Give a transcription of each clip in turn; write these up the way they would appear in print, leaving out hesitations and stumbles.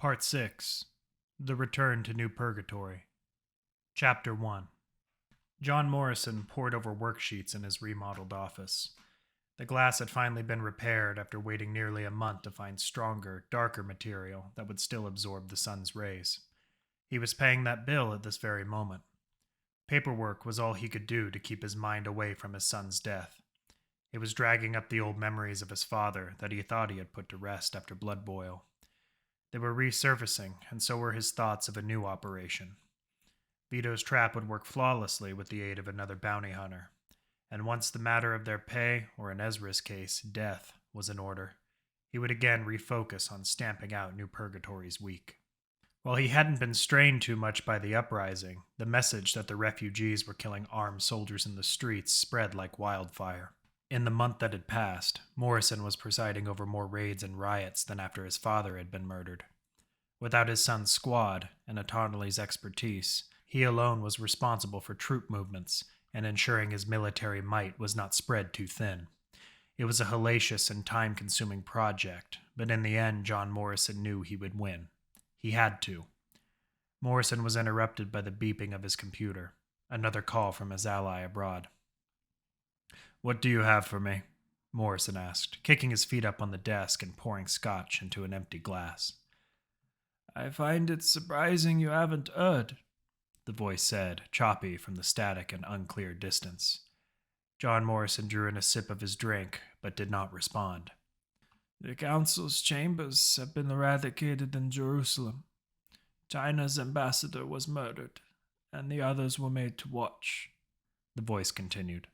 Part 6. The Return to New Purgatory. Chapter 1. John Morrison pored over worksheets in his remodeled office. The glass had finally been repaired after waiting nearly a month to find stronger, darker material that would still absorb the sun's rays. He was paying that bill at this very moment. Paperwork was all he could do to keep his mind away from his son's death. It was dragging up the old memories of his father that he thought he had put to rest after Blood Boil. They were resurfacing, and so were his thoughts of a new operation. Vito's trap would work flawlessly with the aid of another bounty hunter, and once the matter of their pay, or in Ezra's case, death, was in order, he would again refocus on stamping out New Purgatory's weak. While he hadn't been strained too much by the uprising, the message that the refugees were killing armed soldiers in the streets spread like wildfire. In the month that had passed, Morrison was presiding over more raids and riots than after his father had been murdered. Without his son's squad and Autonelli's expertise, he alone was responsible for troop movements and ensuring his military might was not spread too thin. It was a hellacious and time-consuming project, but in the end John Morrison knew he would win. He had to. Morrison was interrupted by the beeping of his computer, another call from his ally abroad. "What do you have for me?" Morrison asked, kicking his feet up on the desk and pouring scotch into an empty glass. "I find it surprising you haven't heard," the voice said, choppy from the static and unclear distance. John Morrison drew in a sip of his drink, but did not respond. "The council's chambers have been eradicated in Jerusalem. China's ambassador was murdered, and the others were made to watch," the voice continued.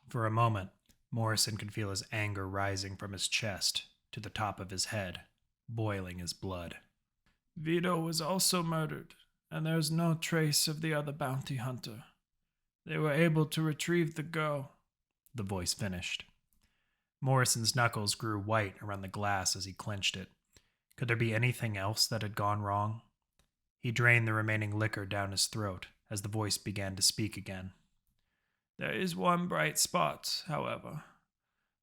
For a moment, Morrison could feel his anger rising from his chest to the top of his head, boiling his blood. "Vito was also murdered, and there's no trace of the other bounty hunter. They were able to retrieve the girl," the voice finished. Morrison's knuckles grew white around the glass as he clenched it. Could there be anything else that had gone wrong? He drained the remaining liquor down his throat as the voice began to speak again. "There is one bright spot, however.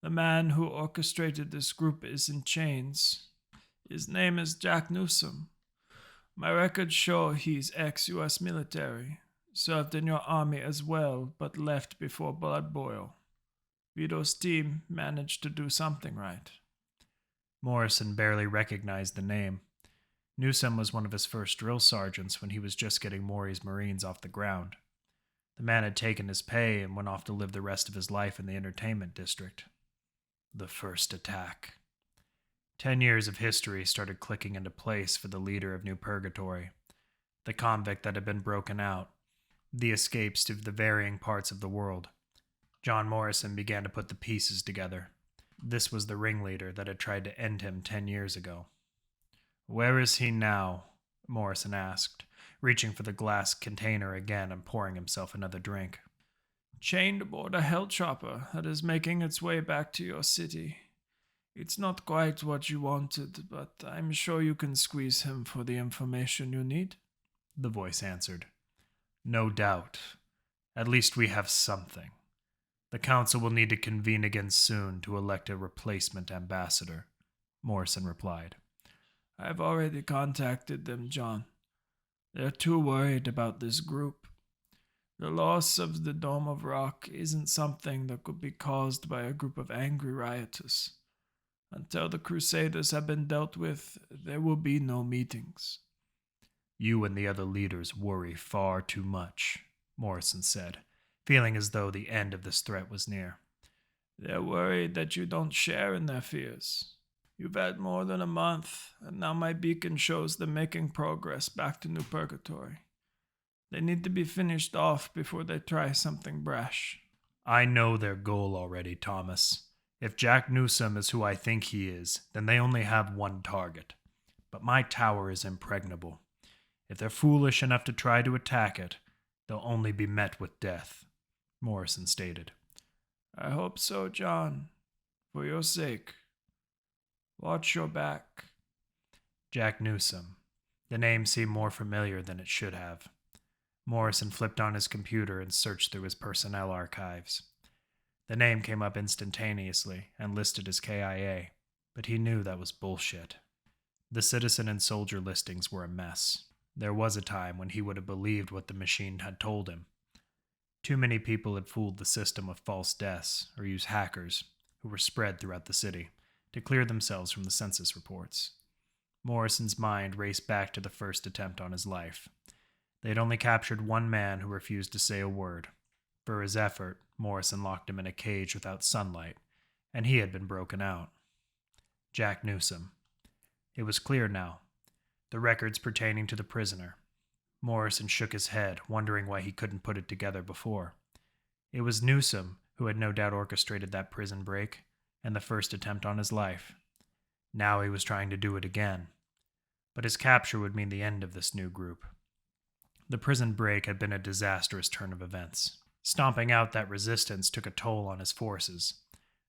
The man who orchestrated this group is in chains. His name is Jack Newsom. My records show he's ex-US military, served in your army as well, but left before Blood Boil. Vito's team managed to do something right." Morrison barely recognized the name. Newsom was one of his first drill sergeants when he was just getting Maury's Marines off the ground. The man had taken his pay and went off to live the rest of his life in the entertainment district. The first attack. 10 years of history started clicking into place for the leader of New Purgatory, the convict that had been broken out, the escapes to the varying parts of the world. John Morrison began to put the pieces together. This was the ringleader that had tried to end him 10 years ago. "Where is he now?" Morrison asked, reaching for the glass container again and pouring himself another drink. "Chained aboard a hell chopper that is making its way back to your city. It's not quite what you wanted, but I'm sure you can squeeze him for the information you need," the voice answered. "No doubt. At least we have something. The council will need to convene again soon to elect a replacement ambassador," Morrison replied. "I've already contacted them, John. They're too worried about this group. The loss of the Dome of Rock isn't something that could be caused by a group of angry rioters. Until the Crusaders have been dealt with, there will be no meetings." "You and the other leaders worry far too much," Morrison said, feeling as though the end of this threat was near. "They're worried that you don't share in their fears. You've had more than a month, and now my beacon shows them making progress back to New Purgatory. They need to be finished off before they try something brash." "I know their goal already, Thomas. If Jack Newsom is who I think he is, then they only have one target. But my tower is impregnable. If they're foolish enough to try to attack it, they'll only be met with death," Morrison stated. "I hope so, John. For your sake. Watch your back." Jack Newsom. The name seemed more familiar than it should have. Morrison flipped on his computer and searched through his personnel archives. The name came up instantaneously and listed as KIA, but he knew that was bullshit. The citizen and soldier listings were a mess. There was a time when he would have believed what the machine had told him. Too many people had fooled the system with false deaths or used hackers, who were spread throughout the city, to clear themselves from the census reports. Morrison's mind raced back to the first attempt on his life. They had only captured one man who refused to say a word. For his effort, Morrison locked him in a cage without sunlight, and he had been broken out. Jack Newsom. It was clear now. The records pertaining to the prisoner. Morrison shook his head, wondering why he couldn't put it together before. It was Newsom who had no doubt orchestrated that prison break, and the first attempt on his life. Now he was trying to do it again. But his capture would mean the end of this new group. The prison break had been a disastrous turn of events. Stomping out that resistance took a toll on his forces.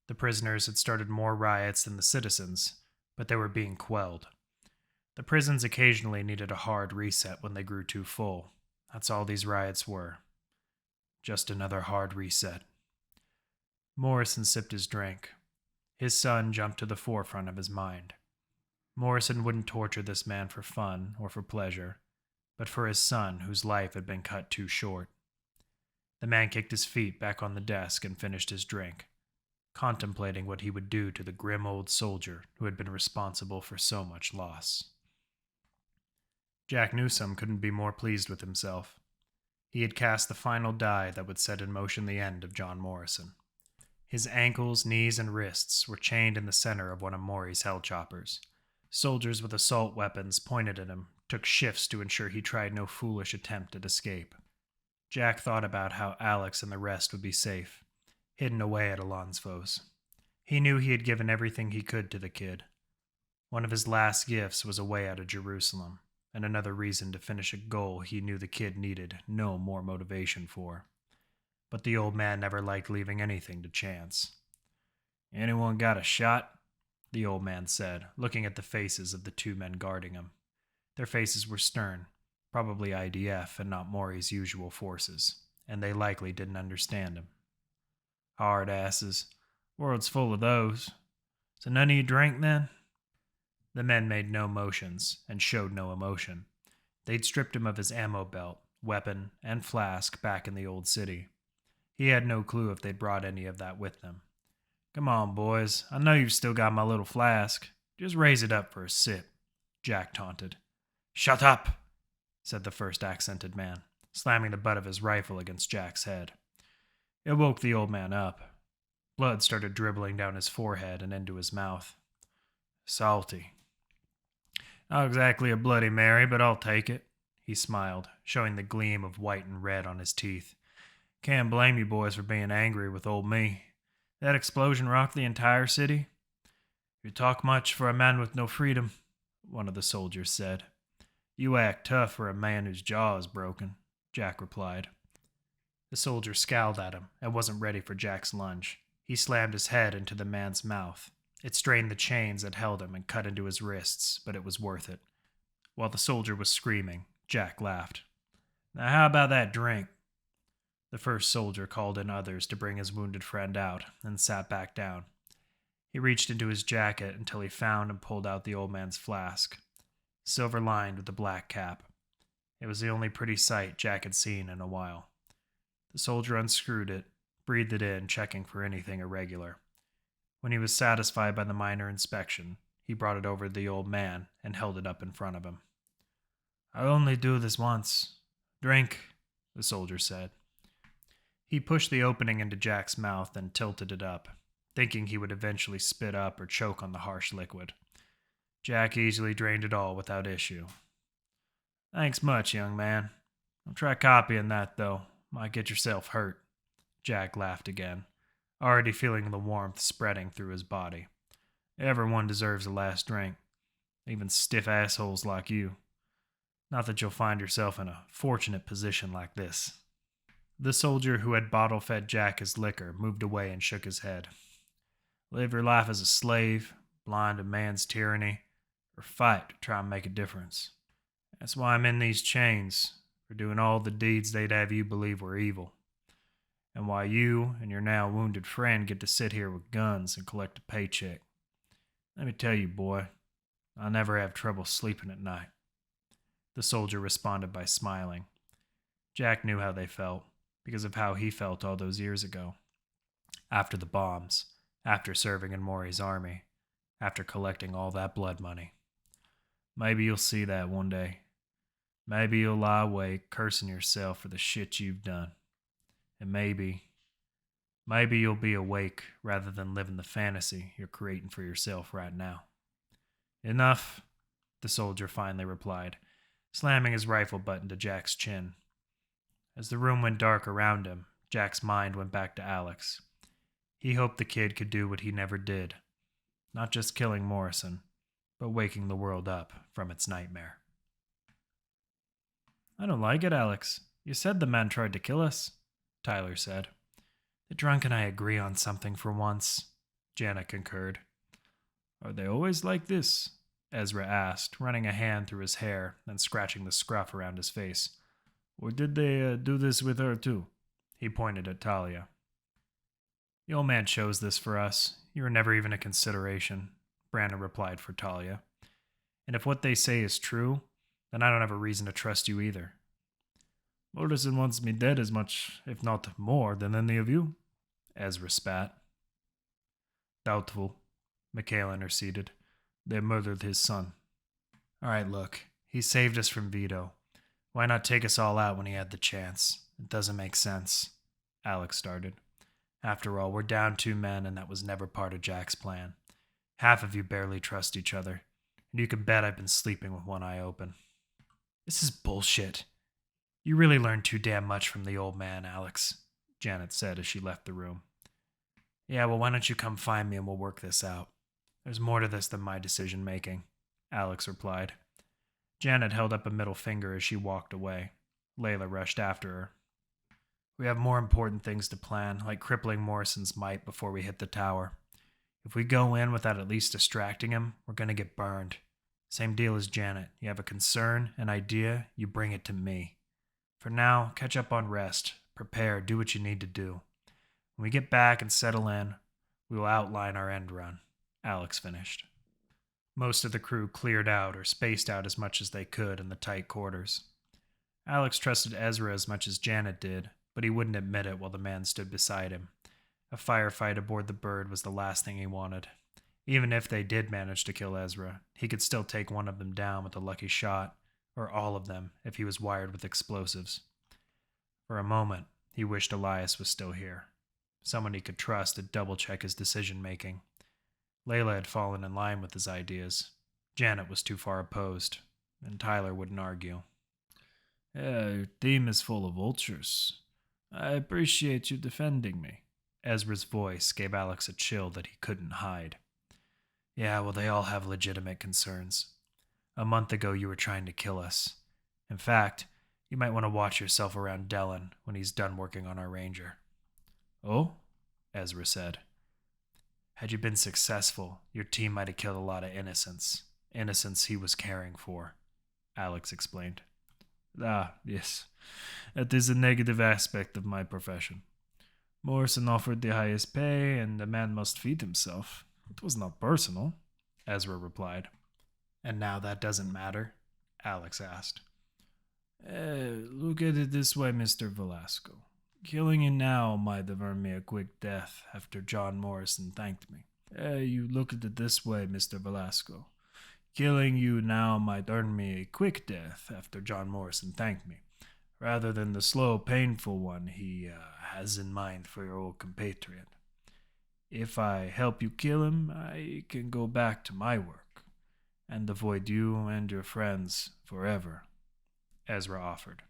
The prisoners had started more riots than the citizens, but they were being quelled. The prisons occasionally needed a hard reset when they grew too full. That's all these riots were. Just another hard reset. Morrison sipped his drink. His son jumped to the forefront of his mind. Morrison wouldn't torture this man for fun or for pleasure, but for his son whose life had been cut too short. The man kicked his feet back on the desk and finished his drink, contemplating what he would do to the grim old soldier who had been responsible for so much loss. Jack Newsom couldn't be more pleased with himself. He had cast the final die that would set in motion the end of John Morrison. His ankles, knees, and wrists were chained in the center of one of Maury's hell choppers. Soldiers with assault weapons pointed at him, took shifts to ensure he tried no foolish attempt at escape. Jack thought about how Alex and the rest would be safe, hidden away at Alonzo's. He knew he had given everything he could to the kid. One of his last gifts was a way out of Jerusalem, and another reason to finish a goal he knew the kid needed no more motivation for. But the old man never liked leaving anything to chance. "Anyone got a shot?" the old man said, looking at the faces of the two men guarding him. Their faces were stern, probably IDF and not Maury's usual forces, and they likely didn't understand him. "Hard asses. World's full of those. So none of you drank then?" The men made no motions and showed no emotion. They'd stripped him of his ammo belt, weapon, and flask back in the old city. He had no clue if they'd brought any of that with them. "Come on, boys. I know you've still got my little flask. Just raise it up for a sip," Jack taunted. "Shut up," said the first accented man, slamming the butt of his rifle against Jack's head. It woke the old man up. Blood started dribbling down his forehead and into his mouth. "Salty. Not exactly a Bloody Mary, but I'll take it," he smiled, showing the gleam of white and red on his teeth. "Can't blame you boys for being angry with old me. That explosion rocked the entire city?" "You talk much for a man with no freedom," one of the soldiers said. "You act tough for a man whose jaw is broken," Jack replied. The soldier scowled at him and wasn't ready for Jack's lunge. He slammed his head into the man's mouth. It strained the chains that held him and cut into his wrists, but it was worth it. While the soldier was screaming, Jack laughed. "Now how about that drink?" The first soldier called in others to bring his wounded friend out and sat back down. He reached into his jacket until he found and pulled out the old man's flask, silver-lined with a black cap. It was the only pretty sight Jack had seen in a while. The soldier unscrewed it, breathed it in, checking for anything irregular. When he was satisfied by the minor inspection, he brought it over to the old man and held it up in front of him. "I only do this once. Drink," the soldier said. He pushed the opening into Jack's mouth and tilted it up, thinking he would eventually spit up or choke on the harsh liquid. Jack easily drained it all without issue. "Thanks much, young man. Don't try copying that, though. Might get yourself hurt." Jack laughed again, already feeling the warmth spreading through his body. "Everyone deserves a last drink, even stiff assholes like you. Not that you'll find yourself in a fortunate position like this." The soldier who had bottle-fed Jack his liquor moved away and shook his head. "Live your life as a slave, blind to man's tyranny, or fight to try and make a difference. That's why I'm in these chains, for doing all the deeds they'd have you believe were evil. And why you and your now wounded friend get to sit here with guns and collect a paycheck. Let me tell you, boy, I never have trouble sleeping at night." The soldier responded by smiling. Jack knew how they felt, because of how he felt all those years ago. After the bombs, after serving in Maury's army, after collecting all that blood money. Maybe you'll see that one day. Maybe you'll lie awake cursing yourself for the shit you've done. And maybe you'll be awake rather than living the fantasy you're creating for yourself right now. Enough, the soldier finally replied, slamming his rifle butt into Jack's chin. As the room went dark around him, Jack's mind went back to Alex. He hoped the kid could do what he never did. Not just killing Morrison, but waking the world up from its nightmare. "I don't like it, Alex. You said the man tried to kill us," Tyler said. "The drunk and I agree on something for once," Janet concurred. "Are they always like this?" Ezra asked, running a hand through his hair and scratching the scruff around his face. "Or did they do this with her too?" He pointed at Talia. "The old man chose this for us. You were never even a consideration," Brandon replied for Talia. "And if what they say is true, then I don't have a reason to trust you either." "Morrison wants me dead as much, if not more, than any of you," Ezra spat. "Doubtful," Mikhail interceded. "They murdered his son." "All right, look. He saved us from Vito. Why not take us all out when he had the chance? It doesn't make sense," Alex started. "After all, we're down 2 men, and that was never part of Jack's plan. Half of you barely trust each other, and you can bet I've been sleeping with one eye open." "This is bullshit. You really learned too damn much from the old man, Alex," Janet said as she left the room. "Yeah, well, why don't you come find me and we'll work this out? There's more to this than my decision-making," Alex replied. Janet held up a middle finger as she walked away. Layla rushed after her. "We have more important things to plan, like crippling Morrison's might before we hit the tower. If we go in without at least distracting him, we're going to get burned. Same deal as Janet. You have a concern, an idea, you bring it to me. For now, catch up on rest, prepare, do what you need to do. When we get back and settle in, we will outline our end run," Alex finished. Most of the crew cleared out or spaced out as much as they could in the tight quarters. Alex trusted Ezra as much as Janet did, but he wouldn't admit it while the man stood beside him. A firefight aboard the Bird was the last thing he wanted. Even if they did manage to kill Ezra, he could still take one of them down with a lucky shot, or all of them if he was wired with explosives. For a moment, he wished Elias was still here. Someone he could trust to double-check his decision-making. Layla had fallen in line with his ideas. Janet was too far opposed, and Tyler wouldn't argue. "Your team is full of vultures. I appreciate you defending me." Ezra's voice gave Alex a chill that he couldn't hide. "Yeah, well, they all have legitimate concerns. A month ago, you were trying to kill us. In fact, you might want to watch yourself around Dellen when he's done working on our ranger." "Oh?" Ezra said. "Had you been successful, your team might have killed a lot of innocents. Innocents he was caring for," Alex explained. "Ah, yes. That is a negative aspect of my profession. Morrison offered the highest pay, and the man must feed himself. It was not personal," Ezra replied. "And now that doesn't matter?" Alex asked. Look at it this way, Mr. Velasco. Killing you now might have earned me a quick death after John Morrison thanked me. You look at it this way, Mr. Velasco. Killing you now might earn me a quick death after John Morrison thanked me, rather than the slow, painful one he has in mind for your old compatriot. If I help you kill him, I can go back to my work and avoid you and your friends forever," Ezra offered.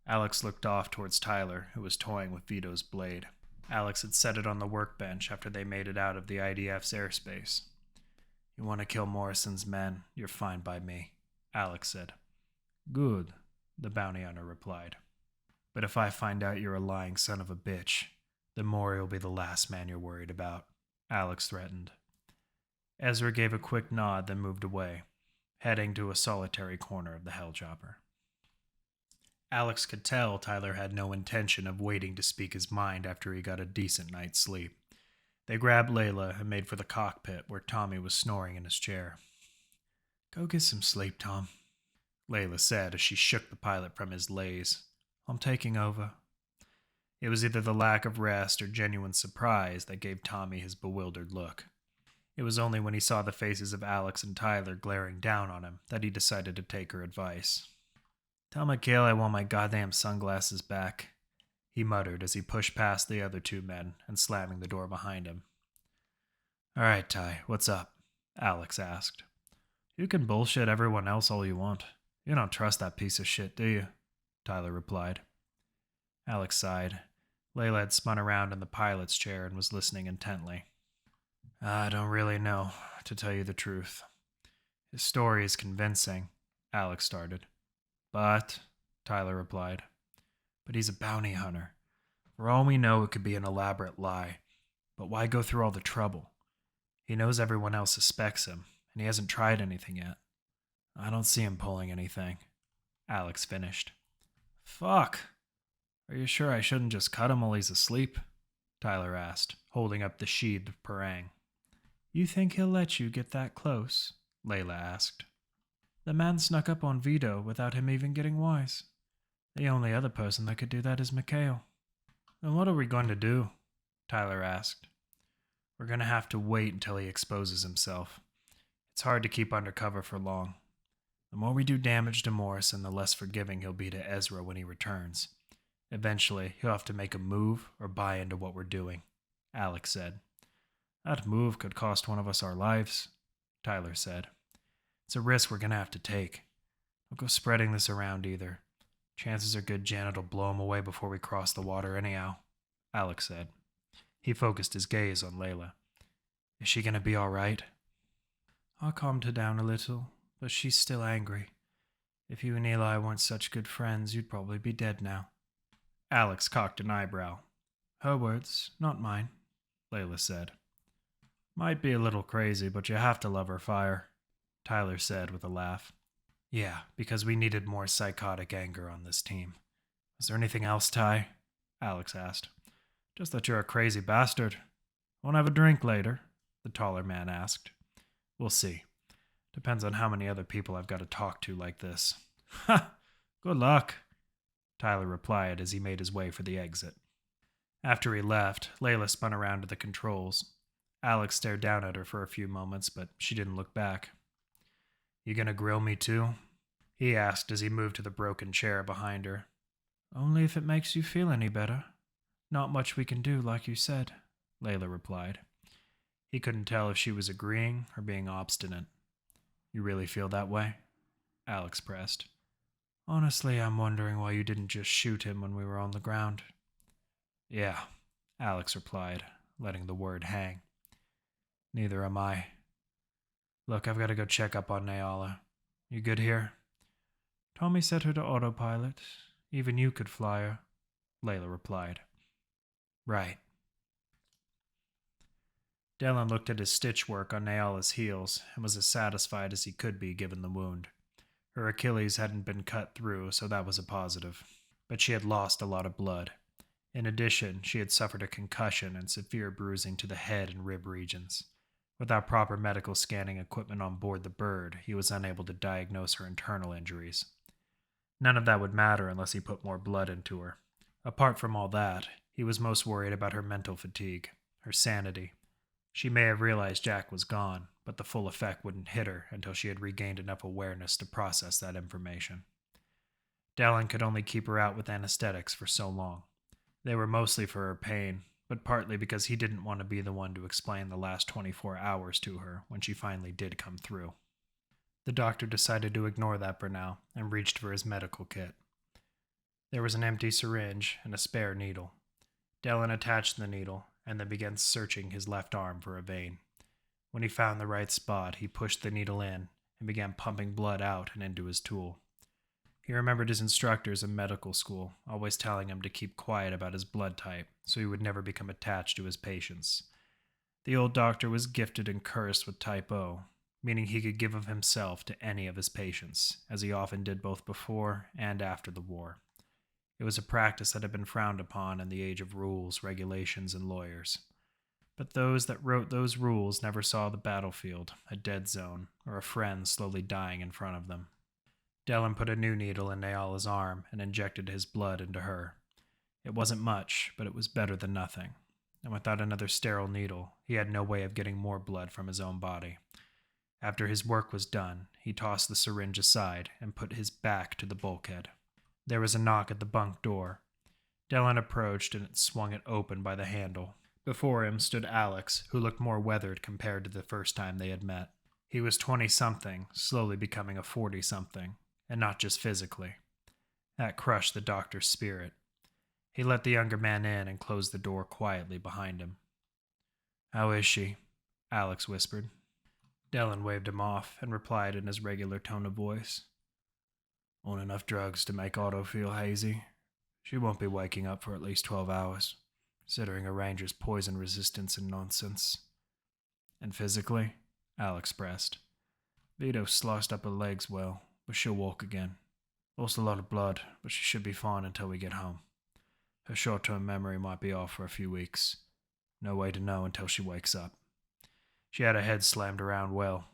Alex looked off towards Tyler, who was toying with Vito's blade. Alex had set it on the workbench after they made it out of the IDF's airspace. "You want to kill Morrison's men, you're fine by me," Alex said. "Good," the bounty hunter replied. "But if I find out you're a lying son of a bitch, then Maury will be the last man you're worried about," Alex threatened. Ezra gave a quick nod, then moved away, heading to a solitary corner of the hellchopper. Alex could tell Tyler had no intention of waiting to speak his mind after he got a decent night's sleep. They grabbed Layla and made for the cockpit where Tommy was snoring in his chair. Go get some sleep, Tom, Layla said as she shook the pilot from his laze. I'm taking over. It was either the lack of rest or genuine surprise that gave Tommy his bewildered look. It was only when he saw the faces of Alex and Tyler glaring down on him that he decided to take her advice. Tell Mikhail I want my goddamn sunglasses back, he muttered as he pushed past the other two men and slamming the door behind him. All right, Ty, what's up? Alex asked. You can bullshit everyone else all you want. You don't trust that piece of shit, do you? Tyler replied. Alex sighed. Layla had spun around in the pilot's chair and was listening intently. I don't really know, to tell you the truth. His story is convincing, Alex started. But, Tyler replied, but he's a bounty hunter. For all we know, it could be an elaborate lie. But why go through all the trouble? He knows everyone else suspects him, and he hasn't tried anything yet. I don't see him pulling anything, Alex finished. Fuck! Are you sure I shouldn't just cut him while he's asleep? Tyler asked, holding up the sheathed parang. You think he'll let you get that close? Layla asked. The man snuck up on Vito without him even getting wise. The only other person that could do that is Mikhail. Then what are we going to do? Tyler asked. We're going to have to wait until he exposes himself. It's hard to keep undercover for long. The more we do damage to Morrison, the less forgiving he'll be to Ezra when he returns. Eventually, he'll have to make a move or buy into what we're doing, Alex said. That move could cost one of us our lives, Tyler said. It's a risk we're going to have to take. Don't go spreading this around either. Chances are good Janet will blow him away before we cross the water anyhow, Alex said. He focused his gaze on Layla. Is she going to be all right? I calmed her down a little, but she's still angry. If you and Eli weren't such good friends, you'd probably be dead now. Alex cocked an eyebrow. Her words, not mine, Layla said. Might be a little crazy, but you have to love her fire, Tyler said with a laugh. Yeah, because we needed more psychotic anger on this team. Is there anything else, Ty? Alex asked. Just that you're a crazy bastard. Want to have a drink later? The taller man asked. We'll see. Depends on how many other people I've got to talk to like this. Ha! Good luck, Tyler replied as he made his way for the exit. After he left, Layla spun around to the controls. Alex stared down at her for a few moments, but she didn't look back. You gonna grill me too? He asked as he moved to the broken chair behind her. Only if it makes you feel any better. Not much we can do, like you said, Layla replied. He couldn't tell if she was agreeing or being obstinate. You really feel that way? Alex pressed. Honestly, I'm wondering why you didn't just shoot him when we were on the ground. Yeah, Alex replied, letting the word hang. Neither am I. Look, I've got to go check up on Nayala. You good here? Tommy set her to autopilot. Even you could fly her, Layla replied. Right. Dylan looked at his stitch work on Nayala's heels and was as satisfied as he could be given the wound. Her Achilles hadn't been cut through, so that was a positive. But she had lost a lot of blood. In addition, she had suffered a concussion and severe bruising to the head and rib regions. Without proper medical scanning equipment on board the bird, he was unable to diagnose her internal injuries. None of that would matter unless he put more blood into her. Apart from all that, he was most worried about her mental fatigue, her sanity. She may have realized Jack was gone, but the full effect wouldn't hit her until she had regained enough awareness to process that information. Dallin could only keep her out with anesthetics for so long. They were mostly for her pain, but partly because he didn't want to be the one to explain the last 24 hours to her when she finally did come through. The doctor decided to ignore that for now and reached for his medical kit. There was an empty syringe and a spare needle. Dallin attached the needle and then began searching his left arm for a vein. When he found the right spot, he pushed the needle in and began pumping blood out and into his tool. He remembered his instructors in medical school, always telling him to keep quiet about his blood type so he would never become attached to his patients. The old doctor was gifted and cursed with type O, meaning he could give of himself to any of his patients, as he often did both before and after the war. It was a practice that had been frowned upon in the age of rules, regulations, and lawyers. But those that wrote those rules never saw the battlefield, a dead zone, or a friend slowly dying in front of them. Dellen put a new needle in Neala's arm and injected his blood into her. It wasn't much, but it was better than nothing. And without another sterile needle, he had no way of getting more blood from his own body. After his work was done, he tossed the syringe aside and put his back to the bulkhead. There was a knock at the bunk door. Dellen approached and swung it open by the handle. Before him stood Alex, who looked more weathered compared to the first time they had met. He was 20-something, slowly becoming a 40-something, and not just physically. That crushed the doctor's spirit. He let the younger man in and closed the door quietly behind him. "How is she?" Alex whispered. Dellen waved him off and replied in his regular tone of voice. "On enough drugs to make Otto feel hazy. She won't be waking up for at least 12 hours, considering a ranger's poison resistance and nonsense." "And physically?" Alex pressed. "Vito sliced up her legs well, but she'll walk again. Lost a lot of blood, but she should be fine until we get home. Her short-term memory might be off for a few weeks. No way to know until she wakes up. She had her head slammed around well.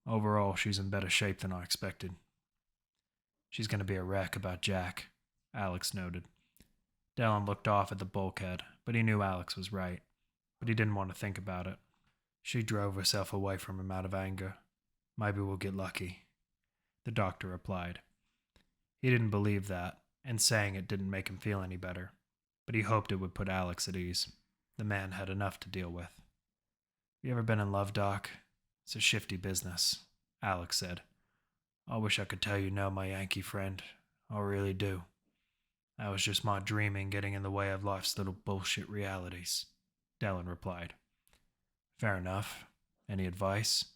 Overall, she's in better shape than I expected." "She's going to be a wreck about Jack," Alex noted. Dellen looked off at the bulkhead, but he knew Alex was right. But he didn't want to think about it. "She drove herself away from him out of anger. Maybe we'll get lucky," the doctor replied. He didn't believe that, and saying it didn't make him feel any better. But he hoped it would put Alex at ease. The man had enough to deal with. "You ever been in love, Doc? It's a shifty business," Alex said. "I wish I could tell you no, my Yankee friend. I really do. That was just my dreaming getting in the way of life's little bullshit realities," Dellen replied. "Fair enough. Any advice?"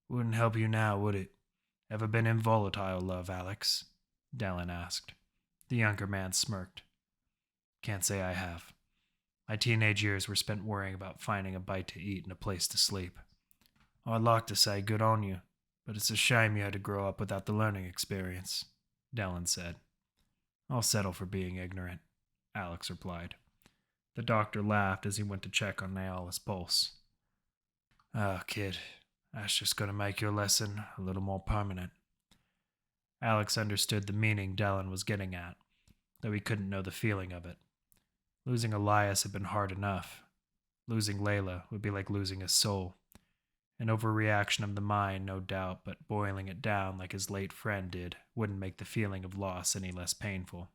"Wouldn't help you now, would it? Ever been in volatile love, Alex?" Dellen asked. The younger man smirked. "Can't say I have. My teenage years were spent worrying about finding a bite to eat and a place to sleep. I'd like to say good on you, but it's a shame you had to grow up without the learning experience," Dellen said. "I'll settle for being ignorant," Alex replied. The doctor laughed as he went to check on Neala's pulse. "Oh, kid, that's just going to make your lesson a little more permanent." Alex understood the meaning Dellen was getting at, though he couldn't know the feeling of it. Losing Elias had been hard enough. Losing Layla would be like losing his soul. An overreaction of the mind, no doubt, but boiling it down like his late friend did wouldn't make the feeling of loss any less painful.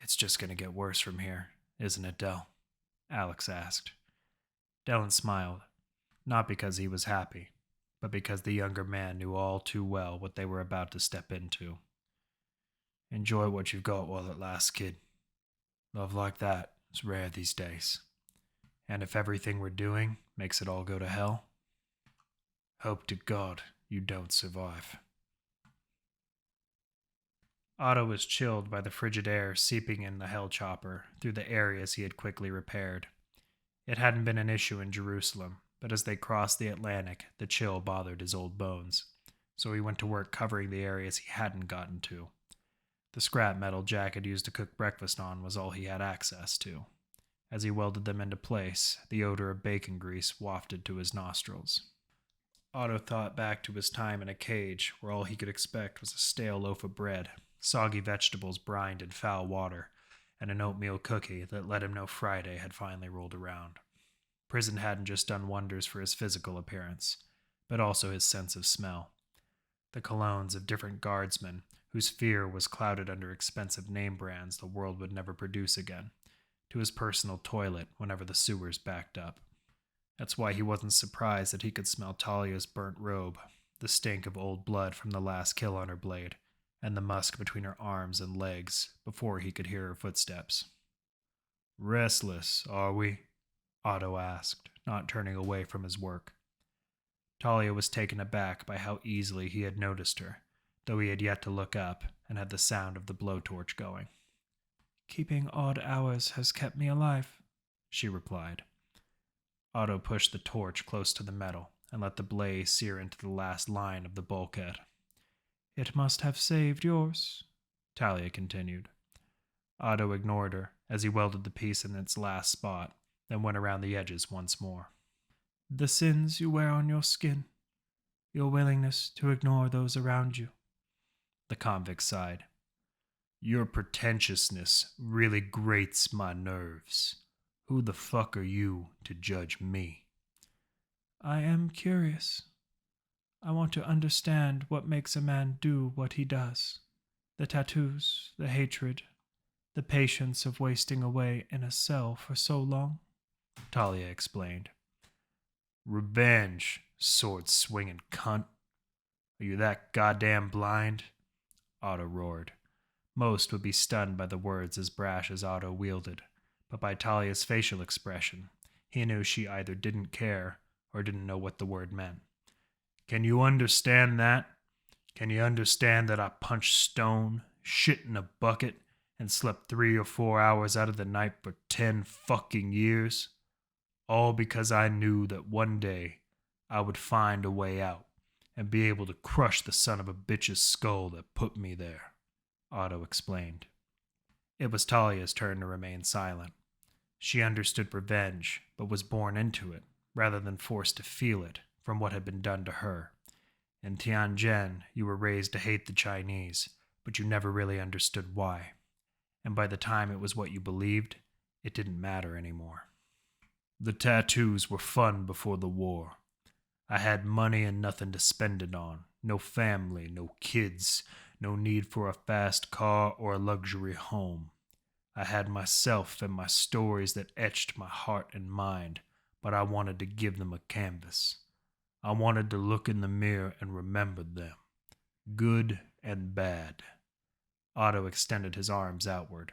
"It's just going to get worse from here, isn't it, Del?" Alex asked. Dellen smiled, not because he was happy, but because the younger man knew all too well what they were about to step into. "Enjoy what you've got while it lasts, kid. Love like that is rare these days. And if everything we're doing makes it all go to hell, hope to God you don't survive." Otto was chilled by the frigid air seeping in the hell chopper through the areas he had quickly repaired. It hadn't been an issue in Jerusalem, but as they crossed the Atlantic, the chill bothered his old bones, so he went to work covering the areas he hadn't gotten to. The scrap metal Jack had used to cook breakfast on was all he had access to. As he welded them into place, the odor of bacon grease wafted to his nostrils. Otto thought back to his time in a cage where all he could expect was a stale loaf of bread, soggy vegetables brined in foul water, and an oatmeal cookie that let him know Friday had finally rolled around. Prison hadn't just done wonders for his physical appearance, but also his sense of smell. The colognes of different guardsmen, whose fear was clouded under expensive name brands the world would never produce again, to his personal toilet whenever the sewers backed up. That's why he wasn't surprised that he could smell Talia's burnt robe, the stink of old blood from the last kill on her blade, and the musk between her arms and legs before he could hear her footsteps. "Restless, are we?" Otto asked, not turning away from his work. Talia was taken aback by how easily he had noticed her, though he had yet to look up and had the sound of the blowtorch going. "Keeping odd hours has kept me alive," she replied. Otto pushed the torch close to the metal and let the blaze sear into the last line of the bulkhead. "It must have saved yours," Talia continued. Otto ignored her as he welded the piece in its last spot, then went around the edges once more. The sins you wear on your skin, your willingness to ignore those around you. The convict sighed. Your pretentiousness really grates my nerves. Who the fuck are you to judge me? I am curious. I want to understand what makes a man do what he does. The tattoos, the hatred, the patience of wasting away in a cell for so long. Talia explained. Revenge, sword-swinging cunt. Are you that goddamn blind? Otto roared. Most would be stunned by the words as brash as Otto wielded, but by Talia's facial expression, he knew she either didn't care or didn't know what the word meant. Can you understand that? Can you understand that I punched stone, shit in a bucket, and slept 3 or 4 hours out of the night for 10 fucking years? All because I knew that one day I would find a way out and be able to crush the son of a bitch's skull that put me there, Otto explained. It was Talia's turn to remain silent. She understood revenge, but was born into it, rather than forced to feel it from what had been done to her. In Tianjin, you were raised to hate the Chinese, but you never really understood why. And by the time it was what you believed, it didn't matter anymore. The tattoos were fun before the war. I had money and nothing to spend it on. No family, no kids, no need for a fast car or a luxury home. I had myself and my stories that etched my heart and mind, but I wanted to give them a canvas. I wanted to look in the mirror and remember them, good and bad. Otto extended his arms outward.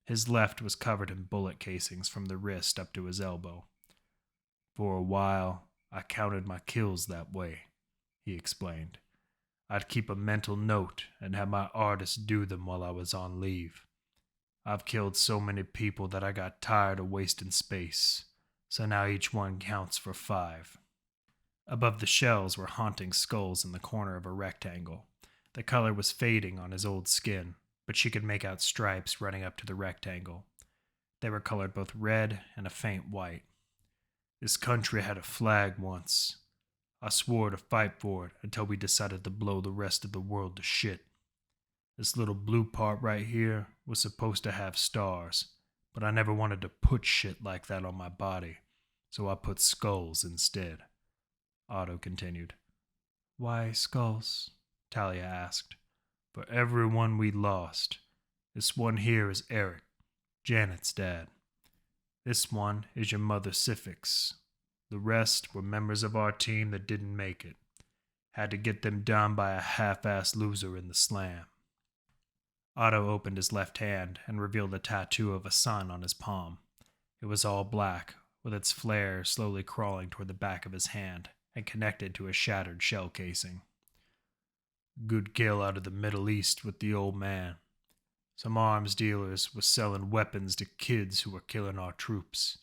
His left was covered in bullet casings from the wrist up to his elbow. For a while, I counted my kills that way, he explained. I'd keep a mental note and have my artists do them while I was on leave. I've killed so many people that I got tired of wasting space, so now each one counts for 5. Above the shells were haunting skulls in the corner of a rectangle. The color was fading on his old skin, but she could make out stripes running up to the rectangle. They were colored both red and a faint white. This country had a flag once. I swore to fight for it until we decided to blow the rest of the world to shit. This little blue part right here was supposed to have stars, but I never wanted to put shit like that on my body, so I put skulls instead. Otto continued. Why skulls? Talia asked. For everyone we lost. This one here is Eric, Janet's dad. This one is your mother, Sifix. The rest were members of our team that didn't make it. Had to get them down by a half-assed loser in the slam. Otto opened his left hand and revealed a tattoo of a sun on his palm. It was all black, with its flare slowly crawling toward the back of his hand and connected to a shattered shell casing. Good kill out of the Middle East with the old man. Some arms dealers were selling weapons to kids who were killing our troops.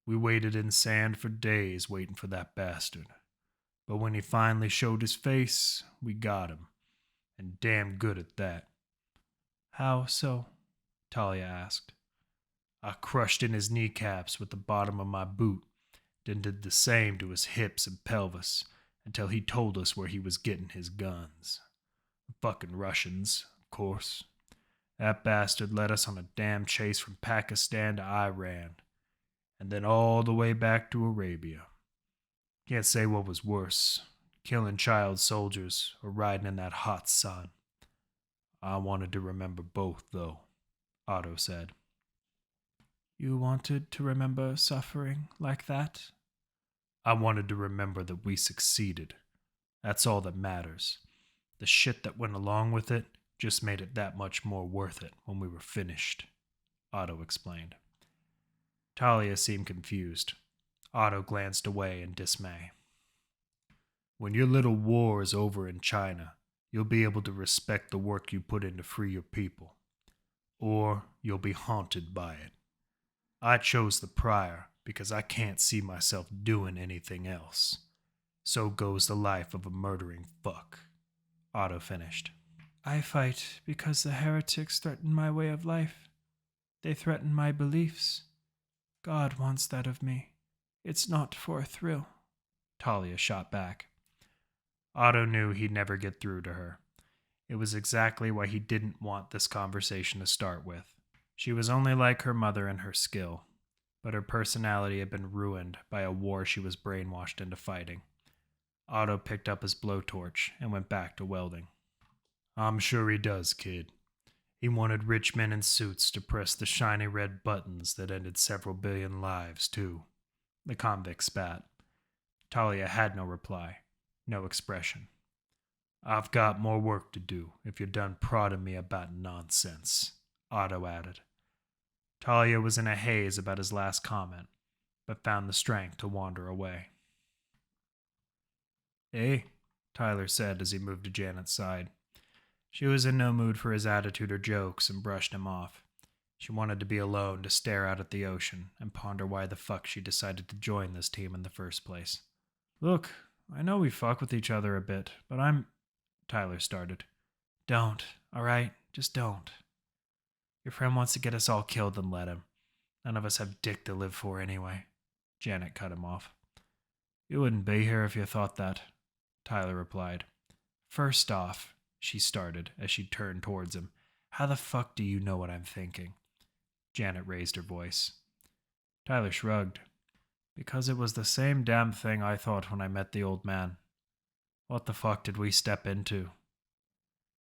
We waited in sand for days waiting for that bastard. But when he finally showed his face, we got him. And damn good at that. How so? Talia asked. I crushed in his kneecaps with the bottom of my boot, then did the same to his hips and pelvis until he told us where he was getting his guns. Fucking Russians, of course. That bastard led us on a damn chase from Pakistan to Iran, and then all the way back to Arabia. Can't say what was worse, killing child soldiers or riding in that hot sun. I wanted to remember both, though, Otto said. You wanted to remember suffering like that? I wanted to remember that we succeeded. That's all that matters. The shit that went along with it just made it that much more worth it when we were finished, Otto explained. Talia seemed confused. Otto glanced away in dismay. When your little war is over in China, you'll be able to respect the work you put in to free your people. Or you'll be haunted by it. I chose the prior because I can't see myself doing anything else. So goes the life of a murdering fuck, Otto finished. I fight because the heretics threaten my way of life. They threaten my beliefs. God wants that of me. It's not for a thrill, Talia shot back. Otto knew he'd never get through to her. It was exactly why he didn't want this conversation to start with. She was only like her mother in her skill, but her personality had been ruined by a war she was brainwashed into fighting. Otto picked up his blowtorch and went back to welding. I'm sure he does, kid. He wanted rich men in suits to press the shiny red buttons that ended several billion lives, too. The convict spat. Talia had no reply, no expression. I've got more work to do if you're done prodding me about nonsense, Otto added. Talia was in a haze about his last comment, but found the strength to wander away. Hey, Tyler said as he moved to Janet's side. She was in no mood for his attitude or jokes and brushed him off. She wanted to be alone to stare out at the ocean and ponder why the fuck she decided to join this team in the first place. Look, I know we fuck with each other a bit, but Tyler started. Don't, alright? Just don't. Your friend wants to get us all killed, then let him. None of us have dick to live for anyway. Janet cut him off. You wouldn't be here if you thought that, Tyler replied. First off, she started as she turned towards him. How the fuck do you know what I'm thinking? Janet raised her voice. Tyler shrugged. Because it was the same damn thing I thought when I met the old man. What the fuck did we step into?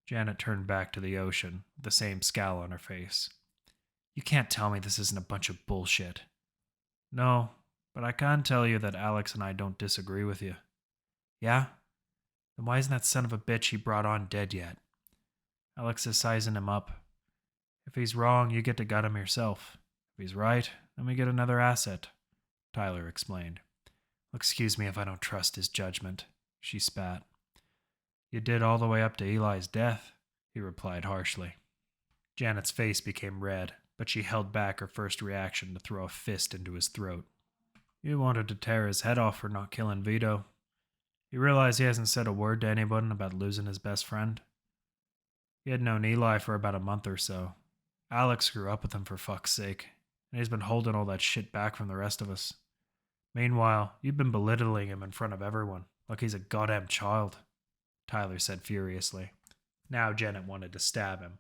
Janet turned back to the ocean, with the same scowl on her face. You can't tell me this isn't a bunch of bullshit. No, but I can tell you that Alex and I don't disagree with you. Yeah? Then why isn't that son of a bitch he brought on dead yet? Alex is sizing him up. If he's wrong, you get to gut him yourself. If he's right, then we get another asset, Tyler explained. Excuse me if I don't trust his judgment, she spat. You did all the way up to Eli's death, he replied harshly. Janet's face became red, but she held back her first reaction to throw a fist into his throat. You wanted to tear his head off for not killing Vito. You realize he hasn't said a word to anyone about losing his best friend? He had known Eli for about a month or so. Alex grew up with him for fuck's sake, and he's been holding all that shit back from the rest of us. Meanwhile, you've been belittling him in front of everyone, like he's a goddamn child, Tyler said furiously. Now Janet wanted to stab him,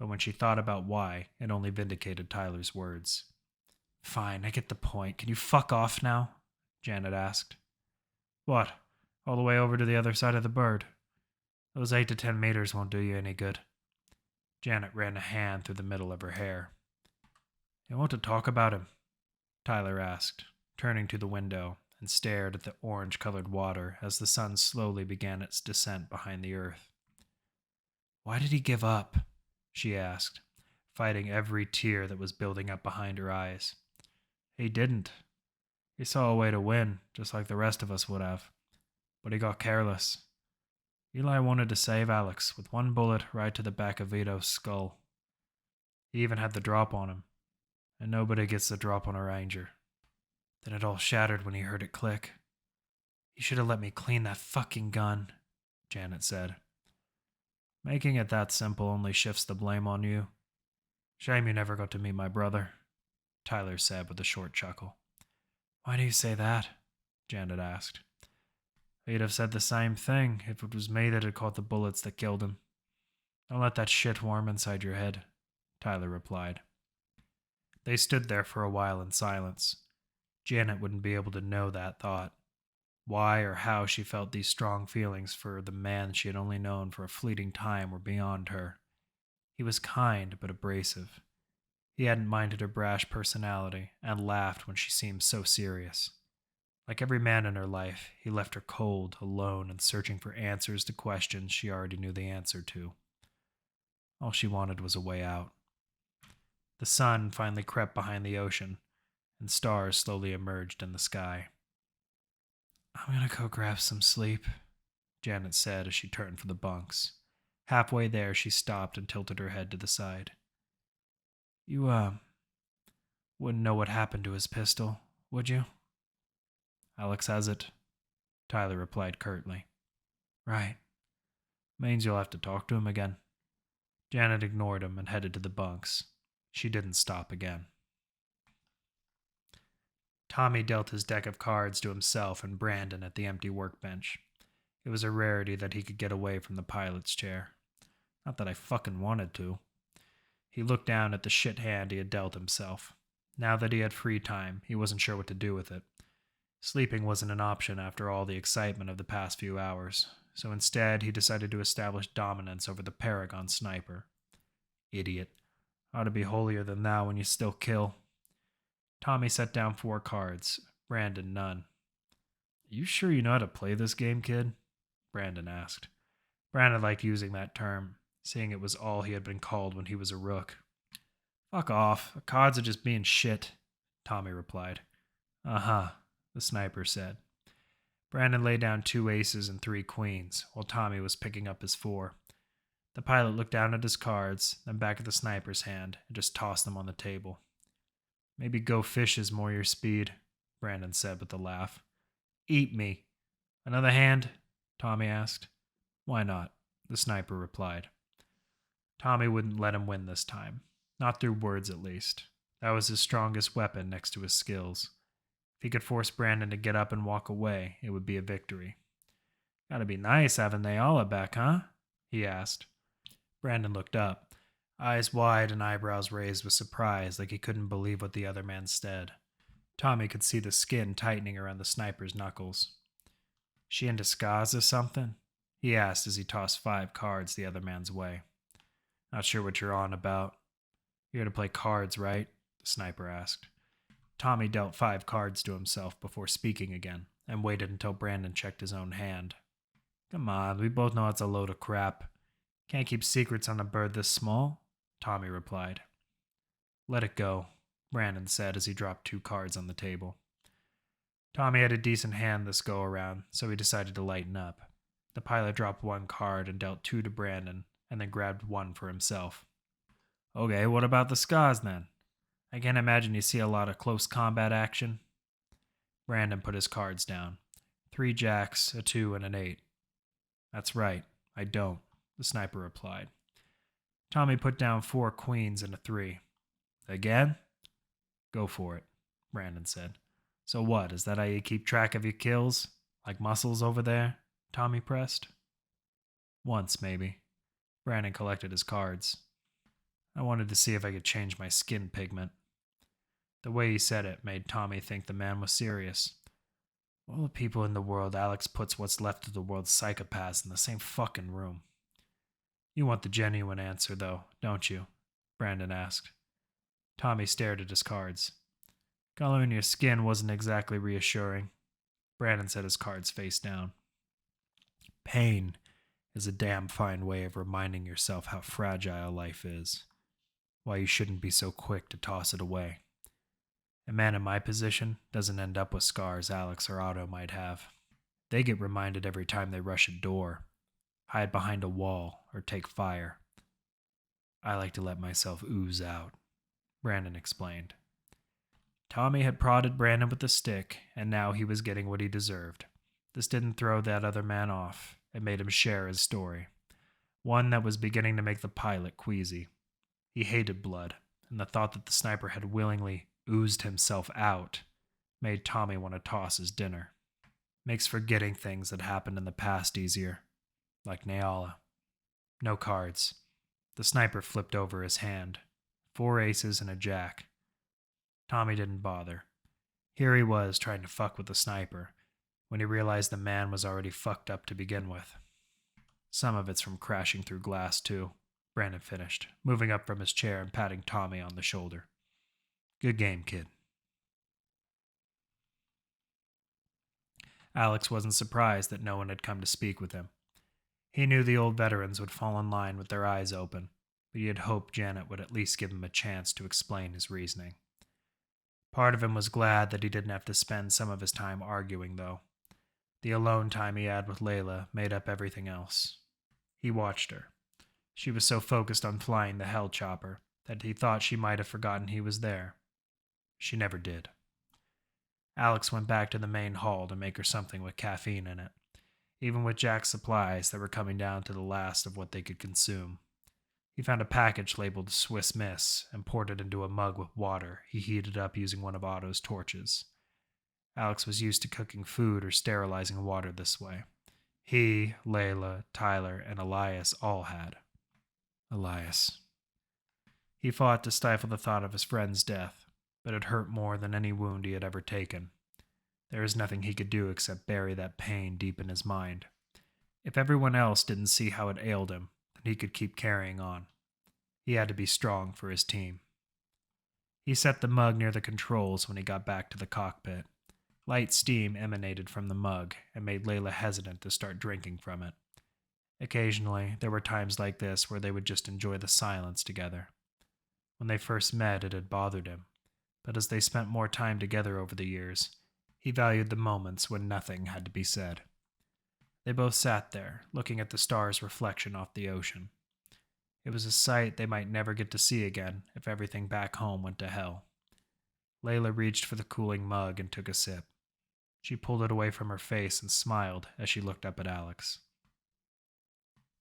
but when she thought about why, it only vindicated Tyler's words. Fine, I get the point. Can you fuck off now? Janet asked. What? All the way over to the other side of the bird? Those 8 to 10 meters won't do you any good. Janet ran a hand through the middle of her hair. You want to talk about him? Tyler asked, turning to the window and stared at the orange-colored water as the sun slowly began its descent behind the earth. Why did he give up? She asked, fighting every tear that was building up behind her eyes. He didn't. He saw a way to win, just like the rest of us would have. But he got careless. Eli wanted to save Alex with one bullet right to the back of Vito's skull. He even had the drop on him, and nobody gets the drop on a ranger. Then it all shattered when he heard it click. You should have let me clean that fucking gun, Janet said. Making it that simple only shifts the blame on you. Shame you never got to meet my brother, Tyler said with a short chuckle. Why do you say that? Janet asked. He'd have said the same thing if it was me that had caught the bullets that killed him. Don't let that shit warm inside your head, Tyler replied. They stood there for a while in silence. Janet wouldn't be able to know that thought. Why or how she felt these strong feelings for the man she had only known for a fleeting time were beyond her. He was kind but abrasive. He hadn't minded her brash personality and laughed when she seemed so serious. Like every man in her life, he left her cold, alone, and searching for answers to questions she already knew the answer to. All she wanted was a way out. The sun finally crept behind the ocean, and stars slowly emerged in the sky. I'm gonna go grab some sleep, Janet said as she turned for the bunks. Halfway there, she stopped and tilted her head to the side. You, wouldn't know what happened to his pistol, would you? Alex has it, Tyler replied curtly. Right. Means you'll have to talk to him again. Janet ignored him and headed to the bunks. She didn't stop again. Tommy dealt his deck of cards to himself and Brandon at the empty workbench. It was a rarity that he could get away from the pilot's chair. Not that I fucking wanted to. He looked down at the shit hand he had dealt himself. Now that he had free time, he wasn't sure what to do with it. Sleeping wasn't an option after all the excitement of the past few hours, so instead he decided to establish dominance over the Paragon sniper. Idiot. Ought to be holier than thou when you still kill. Tommy set down 4 cards, Brandon none. You sure you know how to play this game, kid? Brandon asked. Brandon liked using that term, seeing it was all he had been called when he was a rook. Fuck off. The cards are just being shit, Tommy replied. Uh-huh, the sniper said. Brandon laid down 2 aces and 3 queens, while Tommy was picking up his 4. The pilot looked down at his cards, then back at the sniper's hand, and just tossed them on the table. Maybe go fish is more your speed, Brandon said with a laugh. Eat me. Another hand? Tommy asked. Why not? The sniper replied. Tommy wouldn't let him win this time. Not through words, at least. That was his strongest weapon next to his skills. If he could force Brandon to get up and walk away, it would be a victory. Gotta be nice having Nayala back, huh? He asked. Brandon looked up, eyes wide and eyebrows raised with surprise, like he couldn't believe what the other man said. Tommy could see the skin tightening around the sniper's knuckles. She in disguise or something? He asked as he tossed 5 cards the other man's way. Not sure what you're on about. You're here to play cards, right? The sniper asked. Tommy dealt 5 cards to himself before speaking again, and waited until Brandon checked his own hand. Come on, we both know it's a load of crap. Can't keep secrets on a bird this small, Tommy replied. Let it go, Brandon said as he dropped 2 cards on the table. Tommy had a decent hand this go-around, so he decided to lighten up. The pilot dropped 1 card and dealt 2 to Brandon, and then grabbed 1 for himself. Okay, what about the scars then? I can't imagine you see a lot of close combat action. Brandon put his cards down. 3 jacks, a 2, and an 8. That's right, I don't, the sniper replied. Tommy put down 4 queens and a 3. Again? Go for it, Brandon said. So what, is that how you keep track of your kills? Like muscles over there? Tommy pressed. Once, maybe. Brandon collected his cards. I wanted to see if I could change my skin pigment. The way he said it made Tommy think the man was serious. Of all the people in the world, Alex puts what's left of the world's psychopaths in the same fucking room. You want the genuine answer, though, don't you? Brandon asked. Tommy stared at his cards. Color in your skin wasn't exactly reassuring. Brandon set his cards face down. Pain is a damn fine way of reminding yourself how fragile life is. Why you shouldn't be so quick to toss it away. A man in my position doesn't end up with scars Alex or Otto might have. They get reminded every time they rush a door, hide behind a wall, or take fire. I like to let myself ooze out, Brandon explained. Tommy had prodded Brandon with a stick, and now he was getting what he deserved. This didn't throw that other man off. It made him share his story. One that was beginning to make the pilot queasy. He hated blood, and the thought that the sniper had willingly oozed himself out made Tommy want to toss his dinner. Makes forgetting things that happened in the past easier. Like Nayala. No cards. The sniper flipped over his hand. 4 aces and a jack. Tommy didn't bother. Here he was trying to fuck with the sniper, when he realized the man was already fucked up to begin with. Some of it's from crashing through glass, too, Brandon finished, moving up from his chair and patting Tommy on the shoulder. Good game, kid. Alex wasn't surprised that no one had come to speak with him. He knew the old veterans would fall in line with their eyes open, but he had hoped Janet would at least give him a chance to explain his reasoning. Part of him was glad that he didn't have to spend some of his time arguing, though. The alone time he had with Layla made up everything else. He watched her. She was so focused on flying the hell chopper that he thought she might have forgotten he was there. She never did. Alex went back to the main hall to make her something with caffeine in it, even with Jack's supplies that were coming down to the last of what they could consume. He found a package labeled Swiss Miss and poured it into a mug with water he heated up using one of Otto's torches. Alex was used to cooking food or sterilizing water this way. He, Layla, Tyler, and Elias all had. Elias. He fought to stifle the thought of his friend's death, but it hurt more than any wound he had ever taken. There was nothing he could do except bury that pain deep in his mind. If everyone else didn't see how it ailed him, then he could keep carrying on. He had to be strong for his team. He set the mug near the controls when he got back to the cockpit. Light steam emanated from the mug and made Layla hesitant to start drinking from it. Occasionally, there were times like this where they would just enjoy the silence together. When they first met, it had bothered him, but as they spent more time together over the years, he valued the moments when nothing had to be said. They both sat there, looking at the star's reflection off the ocean. It was a sight they might never get to see again if everything back home went to hell. Layla reached for the cooling mug and took a sip. She pulled it away from her face and smiled as she looked up at Alex.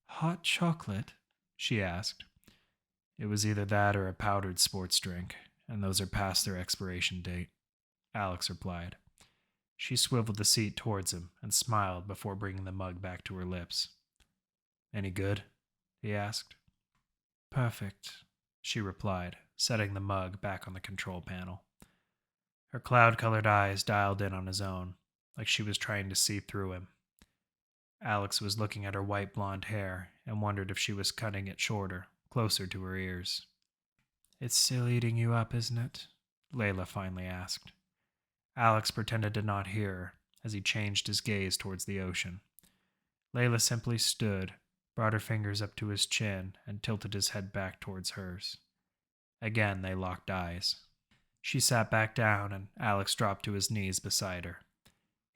"Hot chocolate?" she asked. It was either that or a powdered sports drink, and those are past their expiration date, Alex replied. She swiveled the seat towards him and smiled before bringing the mug back to her lips. "Any good?" he asked. "Perfect," she replied, setting the mug back on the control panel. Her cloud-colored eyes dialed in on his own, like she was trying to see through him. Alex was looking at her white blonde hair and wondered if she was cutting it shorter, closer to her ears. "It's still eating you up, isn't it?" Layla finally asked. Alex pretended to not hear her as he changed his gaze towards the ocean. Layla simply stood, brought her fingers up to his chin, and tilted his head back towards hers. Again, they locked eyes. She sat back down, and Alex dropped to his knees beside her.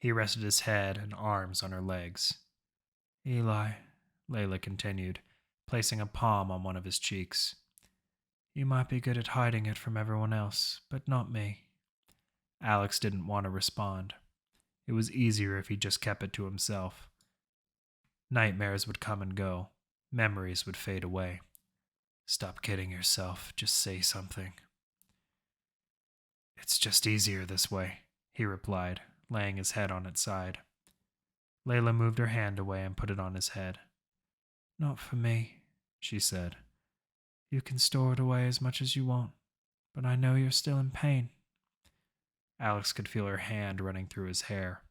He rested his head and arms on her legs. "Eli," Layla continued, placing a palm on one of his cheeks. "You might be good at hiding it from everyone else, but not me." Alex didn't want to respond. It was easier if he just kept it to himself. Nightmares would come and go. Memories would fade away. "Stop kidding yourself. Just say something." "It's just easier this way," he replied, laying his head on its side. Layla moved her hand away and put it on his head. "Not for me," she said. "You can store it away as much as you want, but I know you're still in pain." Alex could feel her hand running through his hair.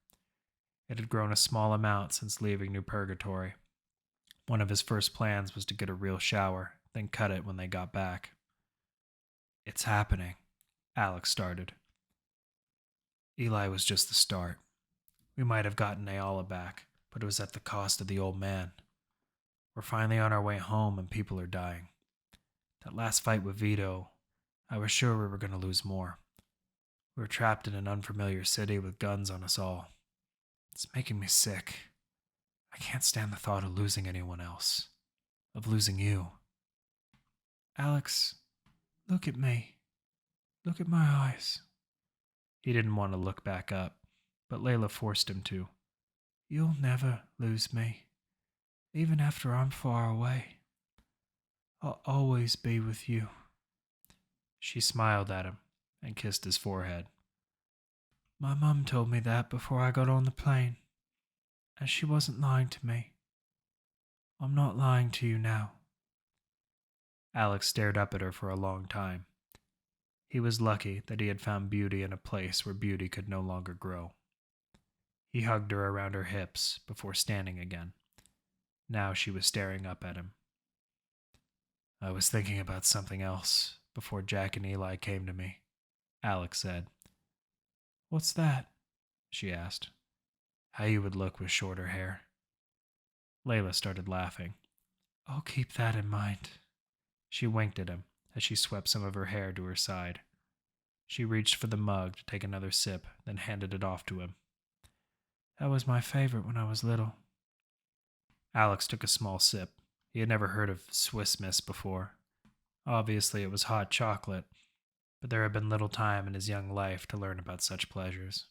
It had grown a small amount since leaving New Purgatory. One of his first plans was to get a real shower, then cut it when they got back. "It's happening," Alex started. "Eli was just the start. We might have gotten Ayala back, but it was at the cost of the old man. We're finally on our way home and people are dying. That last fight with Vito, I was sure we were going to lose more. We were trapped in an unfamiliar city with guns on us all. It's making me sick. I can't stand the thought of losing anyone else. Of losing you." "Alex, look at me. Look at my eyes." He didn't want to look back up, but Layla forced him to. "You'll never lose me, even after I'm far away. I'll always be with you." She smiled at him and kissed his forehead. "My mum told me that before I got on the plane, and she wasn't lying to me. I'm not lying to you now." Alex stared up at her for a long time. He was lucky that he had found beauty in a place where beauty could no longer grow. He hugged her around her hips before standing again. Now she was staring up at him. "I was thinking about something else before Jack and Eli came to me," Alex said. "What's that?" she asked. "How you would look with shorter hair." Layla started laughing. "I'll keep that in mind." She winked at him as she swept some of her hair to her side. She reached for the mug to take another sip, then handed it off to him. "That was my favorite when I was little." Alex took a small sip. He had never heard of Swiss Miss before. Obviously it was hot chocolate, but there had been little time in his young life to learn about such pleasures.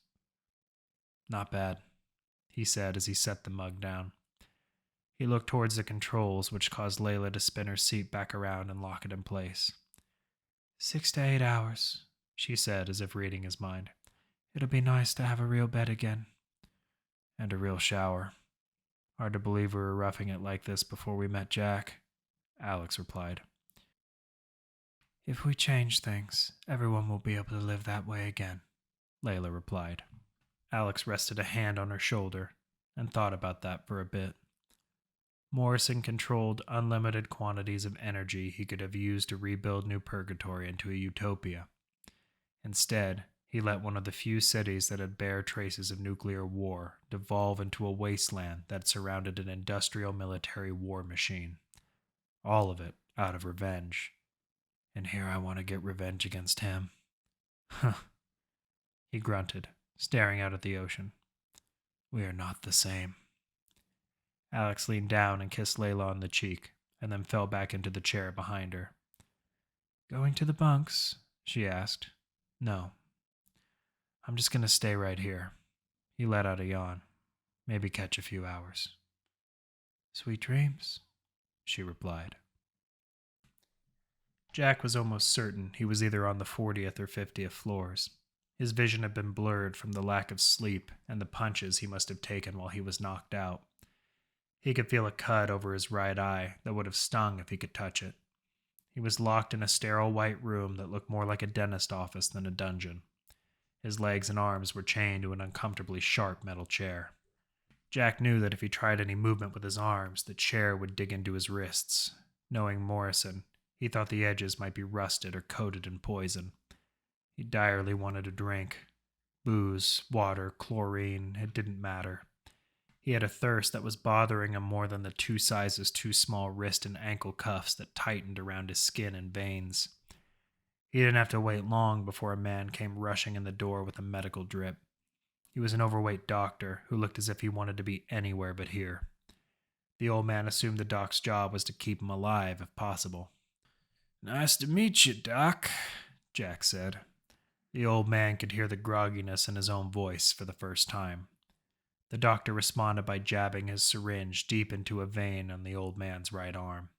"Not bad," he said as he set the mug down. He looked towards the controls, which caused Layla to spin her seat back around and lock it in place. 6 to 8 hours, she said as if reading his mind. It'll be nice to have a real bed again. And a real shower. Hard to believe we were roughing it like this before we met Jack, Alex replied. If we change things, everyone will be able to live that way again, Layla replied. Alex rested a hand on her shoulder and thought about that for a bit. Morrison controlled unlimited quantities of energy he could have used to rebuild New Purgatory into a utopia. Instead, he let one of the few cities that had bare traces of nuclear war devolve into a wasteland that surrounded an industrial military war machine. All of it out of revenge. And here I want to get revenge against him. Huh, he grunted, staring out at the ocean. We are not the same. Alex leaned down and kissed Layla on the cheek, and then fell back into the chair behind her. Going to the bunks? She asked. No. I'm just going to stay right here. He let out a yawn. Maybe catch a few hours. Sweet dreams, she replied. Jack was almost certain he was either on the 40th or 50th floors. His vision had been blurred from the lack of sleep and the punches he must have taken while he was knocked out. He could feel a cut over his right eye that would have stung if he could touch it. He was locked in a sterile white room that looked more like a dentist office than a dungeon. His legs and arms were chained to an uncomfortably sharp metal chair. Jack knew that if he tried any movement with his arms, the chair would dig into his wrists. Knowing Morrison, he thought the edges might be rusted or coated in poison. He direly wanted a drink. Booze, water, chlorine, it didn't matter. He had a thirst that was bothering him more than the 2 sizes too small wrist and ankle cuffs that tightened around his skin and veins. He didn't have to wait long before a man came rushing in the door with a medical drip. He was an overweight doctor who looked as if he wanted to be anywhere but here. The old man assumed the doc's job was to keep him alive if possible. Nice to meet you, Doc, Jack said. The old man could hear the grogginess in his own voice for the first time. The doctor responded by jabbing his syringe deep into a vein on the old man's right arm,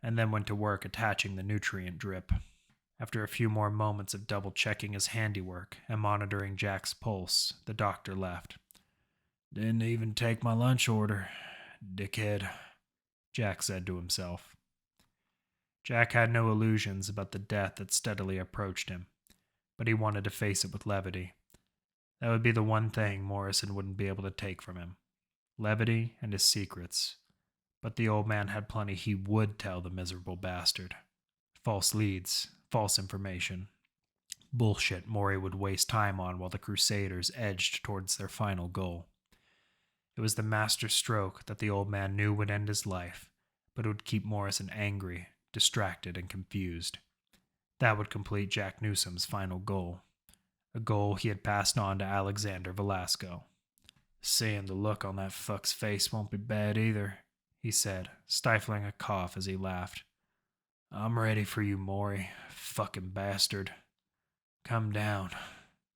and then went to work attaching the nutrient drip. After a few more moments of double-checking his handiwork and monitoring Jack's pulse, the doctor left. Didn't even take my lunch order, dickhead, Jack said to himself. Jack had no illusions about the death that steadily approached him, but he wanted to face it with levity. That would be the one thing Morrison wouldn't be able to take from him. Levity and his secrets. But the old man had plenty he would tell the miserable bastard. False leads, false information. Bullshit Maury would waste time on while the Crusaders edged towards their final goal. It was the master stroke that the old man knew would end his life, but it would keep Morrison angry, distracted, and confused. That would complete Jack Newsom's final goal. A goal he had passed on to Alexander Velasco. Seeing the look on that fuck's face won't be bad either, he said, stifling a cough as he laughed. I'm ready for you, Maury, fucking bastard. Come down.